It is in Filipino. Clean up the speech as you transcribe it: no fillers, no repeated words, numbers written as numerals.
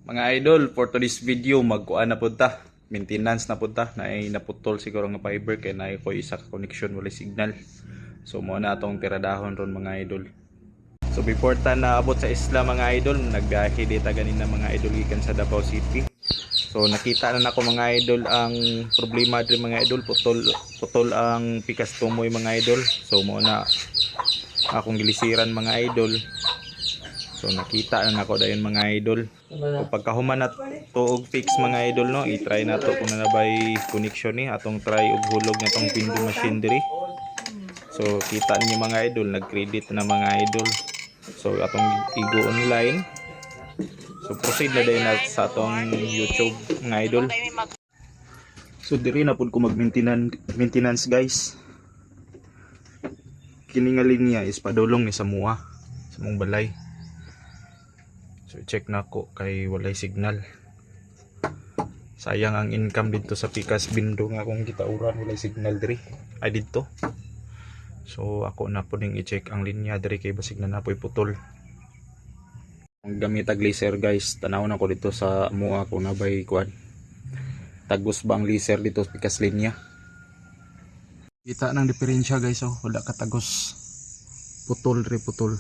Mga idol, for today's video magkuan na punta. Maintenance na punta. Naay naputol siguro nga fiber kay naay ko isa ka connection wala signal. So mo na atong tiradahon ron mga idol. So before ta naabot sa isla mga idol, nagbiyahe dita ganina mga idol gikan sa Davao City. So nakita na nako mga idol ang problema diri mga idol, putol ang pikas tumoy mga idol. So mo na akong gilisiran mga idol. So nakita na nako dayon mga idol. So pagkahuman na tuog fix mga idol no, i-try na to kung nabay connection ni atong try og hulog na tong window machine diri. So kita niyo mga idol, nag-credit na mga idol. So atong igo online. So proceed na dayon sa atong YouTube mga idol. So diri na pud ko mag-maintenance guys. Kini nga linya is padulong ni sa mua sa mong balay. So check na ko kay walay signal. Sayang ang income dito sa Pikas Bindo nga kung gitauran walay signal diri. Ay dito. So ako na po ning i-check ang linya diri kay basig na napoy putol. Ang gamit ag laser guys, tanawon ako dito sa mua ko nabay kuan. Tagos ba ang laser dito sa Pikas linya? Kita nang diferensya guys, oh, wala ka tagos. Putol diri putol.